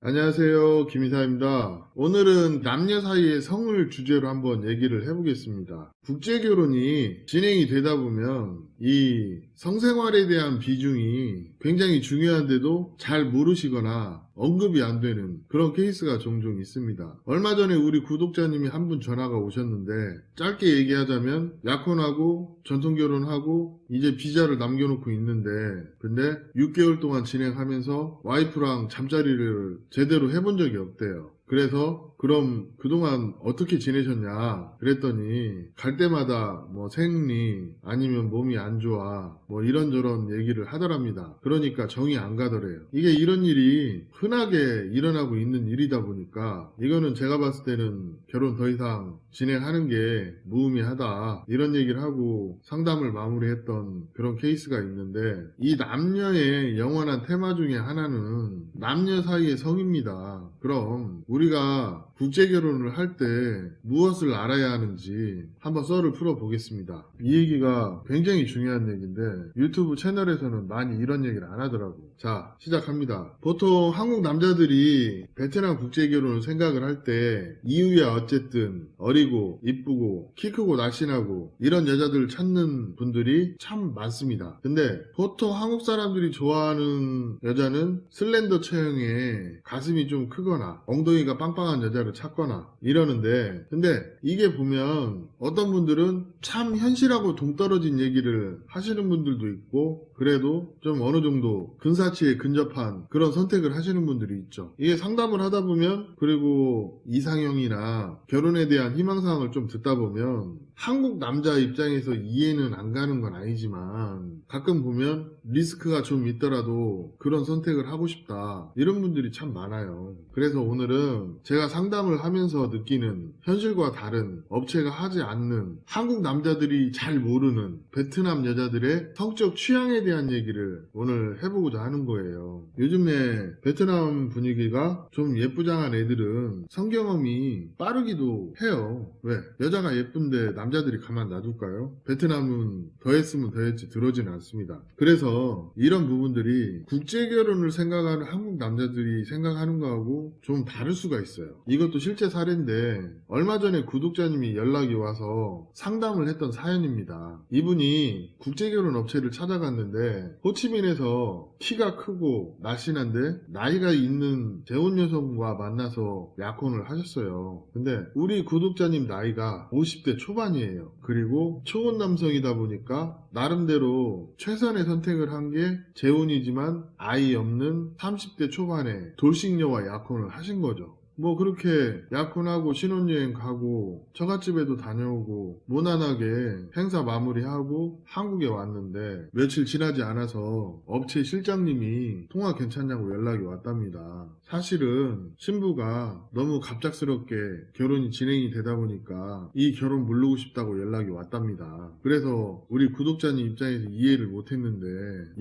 안녕하세요. 김이사입니다. 오늘은 남녀 사이의 성을 주제로 한번 얘기를 해보겠습니다. 국제결혼이 진행이 되다 보면 이 성생활에 대한 비중이 굉장히 중요한데도 잘 모르시거나 언급이 안 되는 그런 케이스가 종종 있습니다. 얼마 전에 우리 구독자님이 한 분 전화가 오셨는데 짧게 얘기하자면 약혼하고 전통결혼하고 이제 비자를 남겨놓고 있는데 근데 6개월 동안 진행하면서 와이프랑 잠자리를 제대로 해본 적이 없대요. 그래서 그럼 그동안 어떻게 지내셨냐 그랬더니 갈 때마다 뭐 생리 아니면 몸이 안 좋아 뭐 이런저런 얘기를 하더랍니다. 그러니까 정이 안 가더래요. 이게 이런 일이 흔하게 일어나고 있는 일이다 보니까 이거는 제가 봤을 때는 결혼 더 이상 진행하는 게 무의미하다 이런 얘기를 하고 상담을 마무리했던 그런 케이스가 있는데 이 남녀의 영원한 테마 중에 하나는 남녀 사이의 성입니다. 그럼 우리가 국제결혼을 할 때 무엇을 알아야 하는지 한번 썰을 풀어보겠습니다. 이 얘기가 굉장히 중요한 얘기인데 유튜브 채널에서는 많이 이런 얘기를 안 하더라고. 자, 시작합니다. 보통 한국 남자들이 베트남 국제결혼을 생각을 할 때 이유야 어쨌든 어리고 이쁘고 키 크고 날씬하고 이런 여자들을 찾는 분들이 참 많습니다. 근데 보통 한국 사람들이 좋아하는 여자는 슬렌더 체형에 가슴이 좀 크거나 엉덩이가 빵빵한 여자를 찾거나 이러는데 근데 이게 보면 어떤 분들은 참 현실하고 동떨어진 얘기를 하시는 분들도 있고 그래도 좀 어느 정도 근사치에 근접한 그런 선택을 하시는 분들이 있죠. 이게 상담을 하다 보면 그리고 이상형이나 결혼에 대한 희망사항을 좀 듣다 보면 한국 남자 입장에서 이해는 안 가는 건 아니지만 가끔 보면 리스크가 좀 있더라도 그런 선택을 하고 싶다 이런 분들이 참 많아요. 그래서 오늘은 제가 상담을 하면서 느끼는 현실과 다른 업체가 하지 않는 한국 남자들이 잘 모르는 베트남 여자들의 성적 취향에 대한 얘기를 오늘 해보고자 하는 거예요. 요즘에 베트남 분위기가 좀 예쁘장한 애들은 성경험이 빠르기도 해요. 왜? 여자가 예쁜데 남자들이 가만 놔둘까요? 베트남은 더했으면 더했지 들어오지는 않습니다. 그래서 이런 부분들이 국제결혼을 생각하는 한국 남자들이 생각하는 거하고 좀 다를 수가 있어요. 이것도 실제 사례인데 얼마 전에 구독자님이 연락이 와서 상담을 했던 사연입니다. 이분이 국제결혼 업체를 찾아갔는데 호치민에서 키가 크고 날씬한데 나이가 있는 재혼 여성과 만나서 약혼을 하셨어요. 근데 우리 구독자님 나이가 50대 초반이에요. 그리고 초혼 남성이다 보니까 나름대로 최선의 선택을 한 게 재혼이지만 아이 없는 30대 초반에 돌싱녀와 약혼을 하신 거죠. 뭐 그렇게 약혼하고 신혼여행 가고 처갓집에도 다녀오고 무난하게 행사 마무리하고 한국에 왔는데 며칠 지나지 않아서 업체 실장님이 통화 괜찮냐고 연락이 왔답니다. 사실은 신부가 너무 갑작스럽게 결혼이 진행이 되다 보니까 이 결혼 물르고 싶다고 연락이 왔답니다. 그래서 우리 구독자님 입장에서 이해를 못했는데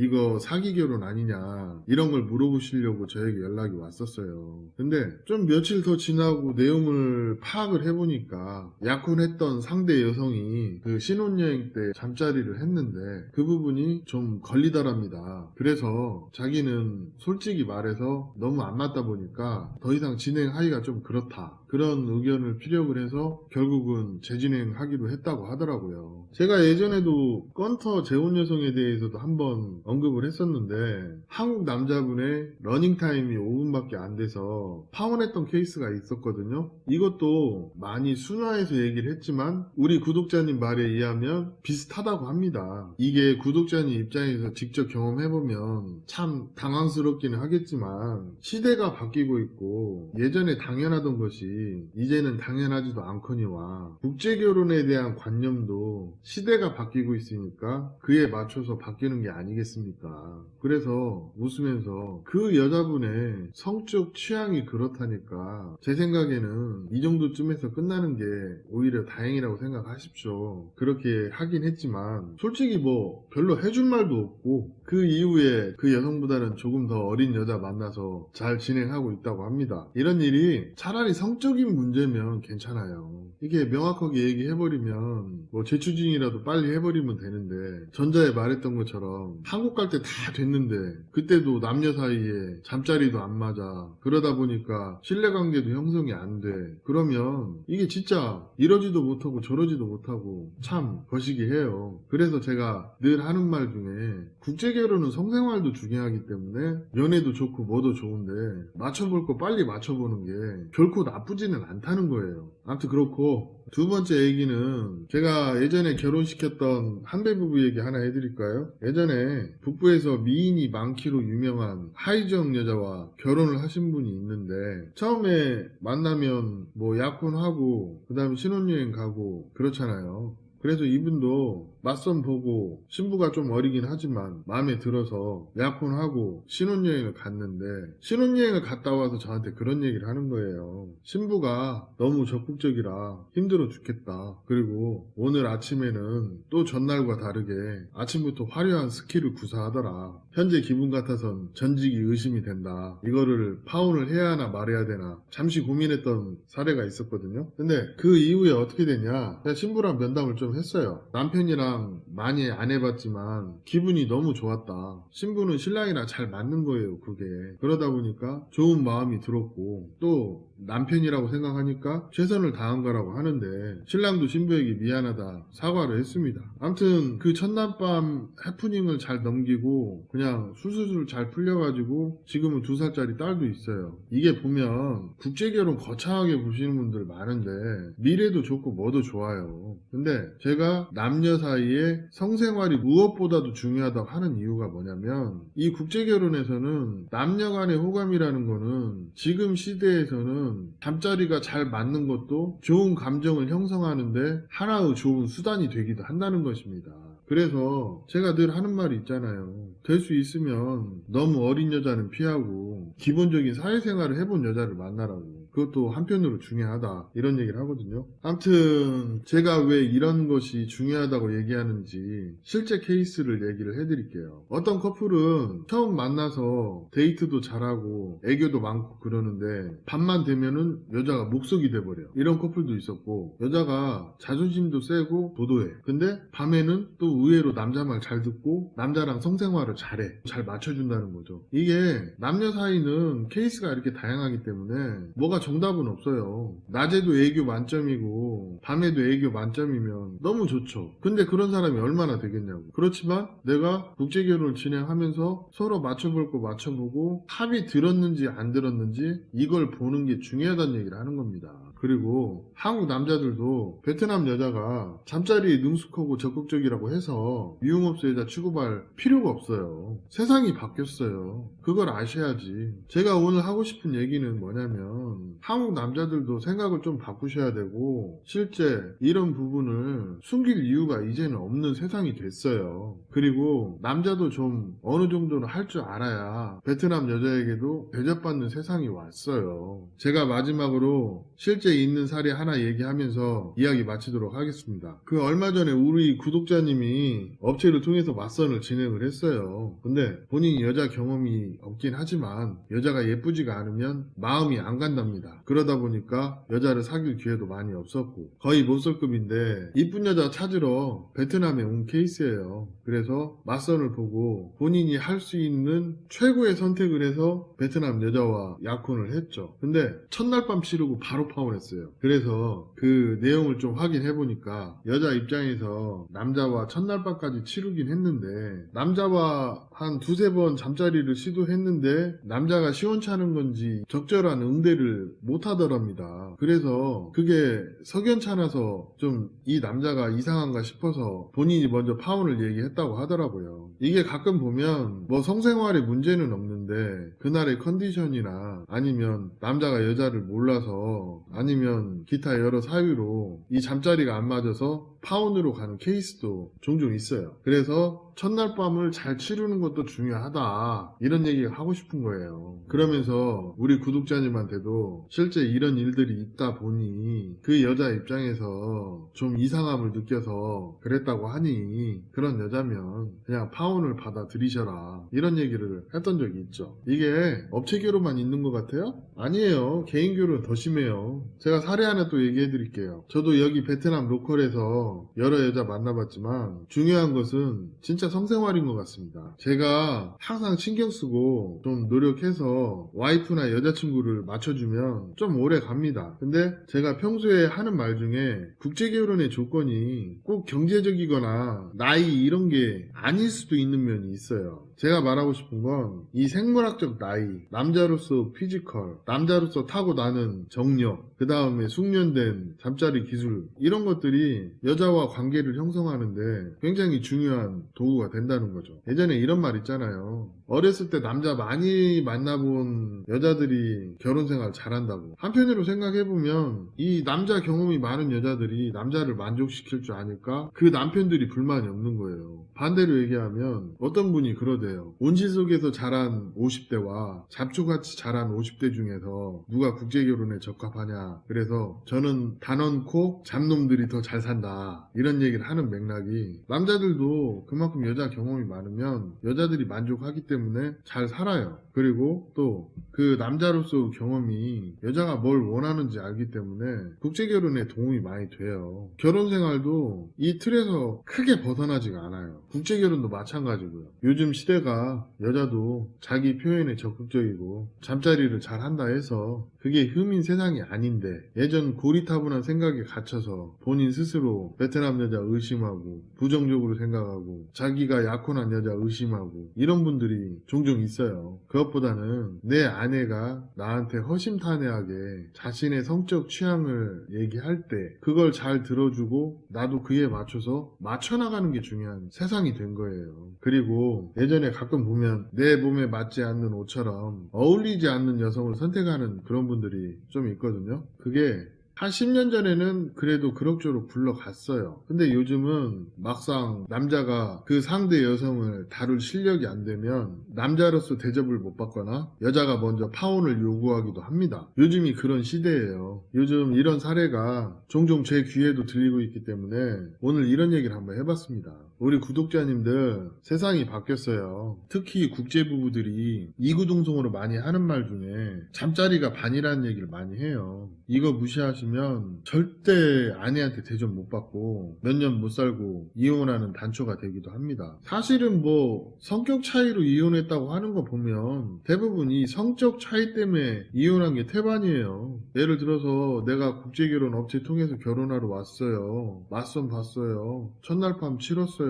이거 사기 결혼 아니냐 이런 걸 물어보시려고 저에게 연락이 왔었어요. 근데 좀 며칠 더 지나고 내용을 파악을 해보니까 약혼했던 상대 여성이 그 신혼여행 때 잠자리를 했는데 그 부분이 좀 걸리더랍니다. 그래서 자기는 솔직히 말해서 너무 안 맞다 보니까 더 이상 진행하기가 좀 그렇다. 그런 의견을 피력을 해서 결국은 재진행하기로 했다고 하더라고요. 제가 예전에도 건터 재혼 여성에 대해서도 한번 언급을 했었는데 한국 남자분의 러닝타임이 5분밖에 안 돼서 파혼했던 케이스가 있었거든요. 이것도 많이 순화해서 얘기를 했지만 우리 구독자님 말에 의하면 비슷하다고 합니다. 이게 구독자님 입장에서 직접 경험해보면 참 당황스럽기는 하겠지만 시대가 바뀌고 있고 예전에 당연하던 것이 이제는 당연하지도 않거니와 국제결혼에 대한 관념도 시대가 바뀌고 있으니까 그에 맞춰서 바뀌는 게 아니겠습니까? 그래서 웃으면서 그 여자분의 성적 취향이 그렇다니까 제 생각에는 이 정도쯤에서 끝나는 게 오히려 다행이라고 생각하십시오. 그렇게 하긴 했지만 솔직히 뭐 별로 해줄 말도 없고 그 이후에 그 여성보다는 조금 더 어린 여자 만나서 잘 진행하고 있다고 합니다. 이런 일이 차라리 성적인 문제면 괜찮아요. 이게 명확하게 얘기해버리면 뭐 재추징이라도 빨리 해버리면 되는데, 전자에 말했던 것처럼 한국 갈 때 다 됐는데 그때도 남녀 사이에 잠자리도 안 맞아, 그러다 보니까 신뢰관계도 형성이 안 돼. 그러면 이게 진짜 이러지도 못하고 저러지도 못하고 참 거시기해요. 그래서 제가 늘 하는 말 중에 국제결혼은 성생활도 중요하기 때문에 연애도 좋고 뭐도 좋은데 맞춰볼 거 빨리 맞춰보는 게 결코 나쁘지는 않다는 거예요. 아무튼 그렇고, 두 번째 얘기는 제가 예전에 결혼시켰던 한배 부부 얘기 하나 해드릴까요? 예전에 북부에서 미인이 많기로 유명한 하이정 여자와 결혼을 하신 분이 있는데, 처음에 만나면 뭐 약혼하고 그 다음에 신혼여행 가고 그렇잖아요. 그래서 이분도 맞선 보고 신부가 좀 어리긴 하지만 마음에 들어서 약혼하고 신혼여행을 갔는데, 신혼여행을 갔다 와서 저한테 그런 얘기를 하는 거예요. 신부가 너무 적극적이라 힘들어 죽겠다. 그리고 오늘 아침에는 또 전날과 다르게 아침부터 화려한 스키를 구사하더라. 현재 기분 같아선 전직이 의심이 된다. 이거를 파혼을 해야 하나 말해야 되나 잠시 고민했던 사례가 있었거든요. 근데 그 이후에 어떻게 됐냐, 제가 신부랑 면담을 좀 했어요. 남편이랑 많이 안 해봤지만 기분이 너무 좋았다. 신부는 신랑이랑 잘 맞는 거예요, 그게. 그러다 보니까 좋은 마음이 들었고, 또 남편이라고 생각하니까 최선을 다한 거라고 하는데, 신랑도 신부에게 미안하다 사과를 했습니다. 아무튼 그 첫날밤 해프닝을 잘 넘기고 그냥 술술술 잘 풀려가지고 지금은 2살짜리 딸도 있어요. 이게 보면 국제결혼 거창하게 보시는 분들 많은데 미래도 좋고 뭐도 좋아요. 근데 제가 남녀 사이에 성생활이 무엇보다도 중요하다고 하는 이유가 뭐냐면, 이 국제결혼에서는 남녀 간의 호감이라는 거는 지금 시대에서는 잠자리가 잘 맞는 것도 좋은 감정을 형성하는데 하나의 좋은 수단이 되기도 한다는 것입니다. 그래서 제가 늘 하는 말이 있잖아요. 될 수 있으면 너무 어린 여자는 피하고 기본적인 사회생활을 해본 여자를 만나라고. 그것도 한편으로 중요하다, 이런 얘기를 하거든요. 아무튼 제가 왜 이런 것이 중요하다고 얘기하는지 실제 케이스를 얘기를 해드릴게요. 어떤 커플은 처음 만나서 데이트도 잘하고 애교도 많고 그러는데 밤만 되면은 여자가 목석이 돼버려요. 이런 커플도 있었고, 여자가 자존심도 세고 도도해. 근데 밤에는 또 의외로 남자 말 잘 듣고 남자랑 성생활을 잘해. 잘 맞춰준다는 거죠. 이게 남녀 사이는 케이스가 이렇게 다양하기 때문에 뭐가 정답은 없어요. 낮에도 애교 만점이고 밤에도 애교 만점이면 너무 좋죠. 근데 그런 사람이 얼마나 되겠냐고. 그렇지만 내가 국제결혼을 진행하면서 서로 맞춰볼 거 맞춰보고 합이 들었는지 안 들었는지 이걸 보는 게 중요하다는 얘기를 하는 겁니다. 그리고 한국 남자들도 베트남 여자가 잠자리에 능숙하고 적극적이라고 해서 미용업소 여자 취급할 필요가 없어요. 세상이 바뀌었어요. 그걸 아셔야지. 제가 오늘 하고 싶은 얘기는 뭐냐면, 한국 남자들도 생각을 좀 바꾸셔야 되고, 실제 이런 부분을 숨길 이유가 이제는 없는 세상이 됐어요. 그리고 남자도 좀 어느 정도는 할 줄 알아야 베트남 여자에게도 대접받는 세상이 왔어요. 제가 마지막으로 실제 있는 사례 하나 얘기하면서 이야기 마치도록 하겠습니다. 그 얼마 전에 우리 구독자님이 업체를 통해서 맞선을 진행을 했어요. 근데 본인이 여자 경험이 없긴 하지만 여자가 예쁘지가 않으면 마음이 안 간답니다. 그러다 보니까 여자를 사귈 기회도 많이 없었고 거의 못설급인데 이쁜 여자 찾으러 베트남에 온 케이스예요. 그래서 맞선을 보고 본인이 할 수 있는 최고의 선택을 해서 베트남 여자와 약혼을 했죠. 근데 첫날 밤 치르고 바로 파혼했어요. 그래서 그 내용을 좀 확인해보니까 여자 입장에서 남자와 첫날 밤까지 치르긴 했는데 남자와 한 2-3번 잠자리를 시도했는데 남자가 시원찮은 건지 적절한 응대를 못하더랍니다. 그래서 그게 석연찮아서 좀 이 남자가 이상한가 싶어서 본인이 먼저 파혼을 얘기했다고 하더라고요. 이게 가끔 보면 뭐 성생활에 문제는 없는데 그날의 컨디션이나 아니면 남자가 여자를 몰라서 아니면 기타 여러 사유로 이 잠자리가 안 맞아서 파혼으로 가는 케이스도 종종 있어요. 그래서 첫날 밤을 잘 치르는 것도 중요하다. 이런 얘기를 하고 싶은 거예요. 그러면서 우리 구독자님한테도 실제 이런 일들이 있다 보니 그 여자 입장에서 좀 이상함을 느껴서 그랬다고 하니 그런 여자면 그냥 파혼을 받아들이셔라. 이런 얘기를 했던 적이 있죠. 이게 업체 결혼만 있는 것 같아요? 아니에요. 개인 결혼 더 심해요. 제가 사례 하나 또 얘기해 드릴게요. 저도 여기 베트남 로컬에서 여러 여자 만나봤지만 중요한 것은 진짜 성생활인 것 같습니다. 제가 항상 신경 쓰고 좀 노력해서 와이프나 여자친구를 맞춰주면 좀 오래 갑니다. 근데 제가 평소에 하는 말 중에 국제결혼의 조건이 꼭 경제적이거나 나이 이런 게 아닐 수도 있는 면이 있어요. 제가 말하고 싶은 건 이 생물학적 나이, 남자로서 피지컬, 남자로서 타고나는 정력, 그 다음에 숙련된 잠자리 기술 이런 것들이 여자와 관계를 형성하는데 굉장히 중요한 도구가 된다는 거죠. 예전에 이런 말 있잖아요. 어렸을 때 남자 많이 만나본 여자들이 결혼생활 잘한다고. 한편으로 생각해보면 이 남자 경험이 많은 여자들이 남자를 만족시킬 줄 아니까 그 남편들이 불만이 없는 거예요. 반대로 얘기하면 어떤 분이 그러대요. 온실 속에서 자란 50대와 잡초같이 자란 50대 중에서 누가 국제결혼에 적합하냐. 그래서 저는 단언코 잡놈들이 더 잘 산다. 이런 얘기를 하는 맥락이 남자들도 그만큼 여자 경험이 많으면 여자들이 만족하기 때문에 잘 살아요. 그리고 또 그 남자로서 경험이 여자가 뭘 원하는지 알기 때문에 국제결혼에 도움이 많이 돼요. 결혼생활도 이 틀에서 크게 벗어나지가 않아요. 국제결혼도 마찬가지고요. 요즘 시대가 여자도 자기 표현에 적극적이고 잠자리를 잘 한다 해서 그게 흠인 세상이 아닌데 예전 고리타분한 생각에 갇혀서 본인 스스로 베트남 여자 의심하고 부정적으로 생각하고 자기가 약혼한 여자 의심하고 이런 분들이 종종 있어요. 그것보다는 내 아내가 나한테 허심탄회하게 자신의 성적 취향을 얘기할 때 그걸 잘 들어주고 나도 그에 맞춰서 맞춰나가는 게 중요한 세상이 된 거예요. 그리고 예전에 가끔 보면 내 몸에 맞지 않는 옷처럼 어울리지 않는 여성을 선택하는 그런 분들이 좀 있거든요. 그게 한 10년 전에는 그래도 그럭저럭 굴러갔어요. 근데 요즘은 막상 남자가 그 상대 여성을 다룰 실력이 안 되면 남자로서 대접을 못 받거나 여자가 먼저 파혼을 요구하기도 합니다. 요즘이 그런 시대예요. 요즘 이런 사례가 종종 제 귀에도 들리고 있기 때문에 오늘 이런 얘기를 한번 해봤습니다. 우리 구독자님들 세상이 바뀌었어요. 특히 국제부부들이 이구동성으로 많이 하는 말 중에 잠자리가 반이라는 얘기를 많이 해요. 이거 무시하시면 절대 아내한테 대접 못 받고 몇 년 못 살고 이혼하는 단초가 되기도 합니다. 사실은 뭐 성격 차이로 이혼했다고 하는 거 보면 대부분 이 성적 차이 때문에 이혼한 게 태반이에요. 예를 들어서 내가 국제결혼 업체 통해서 결혼하러 왔어요. 맞선 봤어요. 첫날 밤 치렀어요.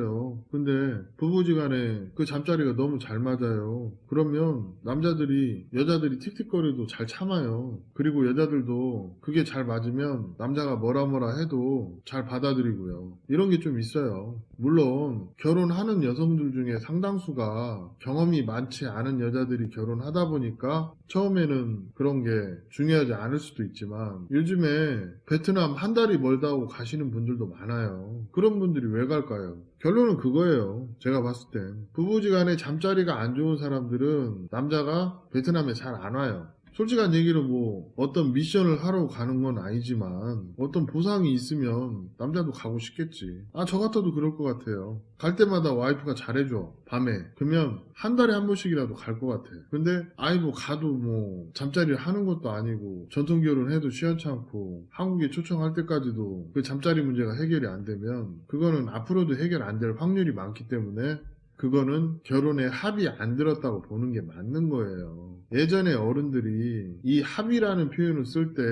근데 부부지간에 그 잠자리가 너무 잘 맞아요. 그러면 남자들이 여자들이 틱틱거려도 잘 참아요. 그리고 여자들도 그게 잘 맞으면 남자가 뭐라 해도 잘 받아들이고요. 이런 게 좀 있어요. 물론 결혼하는 여성들 중에 상당수가 경험이 많지 않은 여자들이 결혼하다 보니까 처음에는 그런 게 중요하지 않을 수도 있지만 요즘에 베트남 한 달이 멀다고 가시는 분들도 많아요. 그런 분들이 왜 갈까요? 결론은 그거예요. 제가 봤을 땐 부부지간에 잠자리가 안 좋은 사람들은 남자가 베트남에 잘 안 와요. 솔직한 얘기로 뭐 어떤 미션을 하러 가는 건 아니지만 어떤 보상이 있으면 남자도 가고 싶겠지. 저 같아도 그럴 것 같아요. 갈 때마다 와이프가 잘해줘 밤에. 그러면 한 달에 한 번씩이라도 갈 것 같아. 근데 뭐 가도 뭐 잠자리를 하는 것도 아니고 전통결혼 해도 시원찮고 한국에 초청할 때까지도 그 잠자리 문제가 해결이 안 되면 그거는 앞으로도 해결 안 될 확률이 많기 때문에 그거는 결혼에 합의 안 들었다고 보는 게 맞는 거예요. 예전에 어른들이 이 합의라는 표현을 쓸 때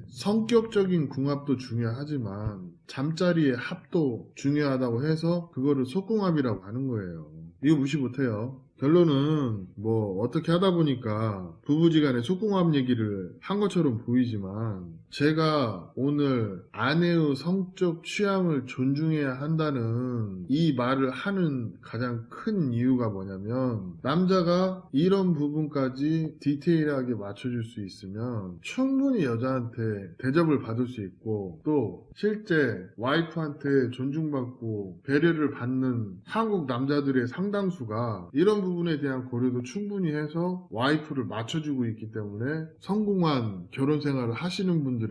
성격적인 궁합도 중요하지만 잠자리의 합도 중요하다고 해서 그거를 속궁합이라고 하는 거예요. 이거 무시 못해요. 결론은 뭐 어떻게 하다 보니까 부부지간의 속궁합 얘기를 한 것처럼 보이지만, 제가 오늘 아내의 성적 취향을 존중해야 한다는 이 말을 하는 가장 큰 이유가 뭐냐면, 남자가 이런 부분까지 디테일하게 맞춰줄 수 있으면 충분히 여자한테 대접을 받을 수 있고, 또 실제 와이프한테 존중받고 배려를 받는 한국 남자들의 상당수가 이런 부분에 대한 고려도 충분히 해서 와이프를 맞춰주고 있기 때문에, 성공한 결혼 생활을 하시는 분들의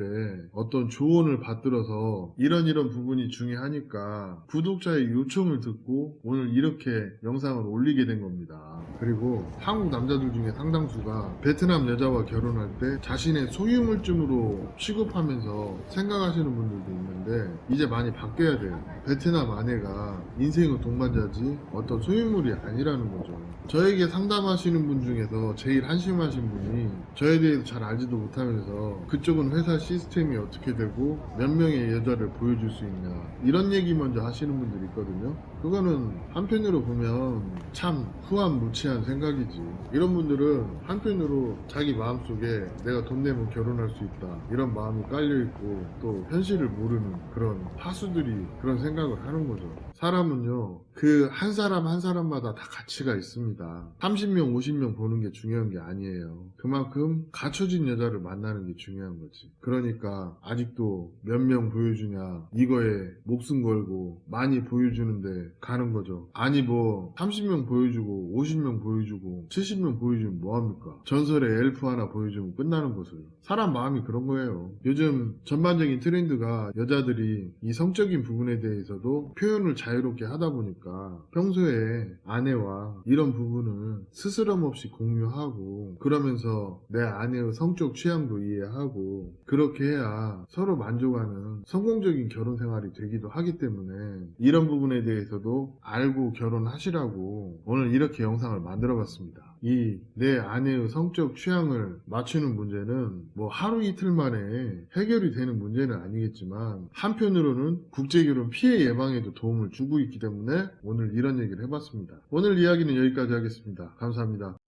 어떤 조언을 받들어서 이런 부분이 중요하니까 구독자의 요청을 듣고 오늘 이렇게 영상을 올리게 된 겁니다. 그리고 한국 남자들 중에 상당수가 베트남 여자와 결혼할 때 자신의 소유물쯤으로 취급하면서 생각하시는 분들도 있는데, 이제 많이 바뀌어야 돼요. 베트남 아내가 인생의 동반자지 어떤 소유물이 아니라는 거죠. 저에게 상담하시는 분 중에서 제일 한심하신 분이 저에 대해서 잘 알지도 못하면서 그쪽은 회사 시스템이 어떻게 되고 몇 명의 여자를 보여줄 수 있냐, 이런 얘기 먼저 하시는 분들이 있거든요. 그거는 한편으로 보면 참 후한무치한 생각이지. 이런 분들은 한편으로 자기 마음속에 내가 돈 내면 결혼할 수 있다, 이런 마음이 깔려있고, 또 현실을 모르는 그런 하수들이 그런 생각을 하는 거죠. 사람은요, 그 한 사람 한 사람마다 다 가치가 있습니다. 30명 50명 보는 게 중요한 게 아니에요. 그만큼 갖춰진 여자를 만나는 게 중요한 거지. 그러니까 아직도 몇 명 보여주냐, 이거에 목숨 걸고 많이 보여주는데 가는 거죠. 아니 뭐 30명 보여주고 50명 보여주고 70명 보여주면 뭐합니까? 전설의 엘프 하나 보여주면 끝나는 것을. 사람 마음이 그런 거예요. 요즘 전반적인 트렌드가 여자들이 이 성적인 부분에 대해서도 표현을 자유롭게 하다 보니까 평소에 아내와 이런 부분을 스스럼 없이 공유하고, 그러면서 내 아내의 성적 취향도 이해하고, 그렇게 해야 서로 만족하는 성공적인 결혼 생활이 되기도 하기 때문에, 이런 부분에 대해서도 알고 결혼하시라고 오늘 이렇게 영상을 만들어 봤습니다. 이 내 아내의 성적 취향을 맞추는 문제는 뭐 하루 이틀 만에 해결이 되는 문제는 아니겠지만, 한편으로는 국제결혼 피해 예방에도 도움을 주고 있기 때문에 오늘 이런 얘기를 해봤습니다. 오늘 이야기는 여기까지 하겠습니다. 감사합니다.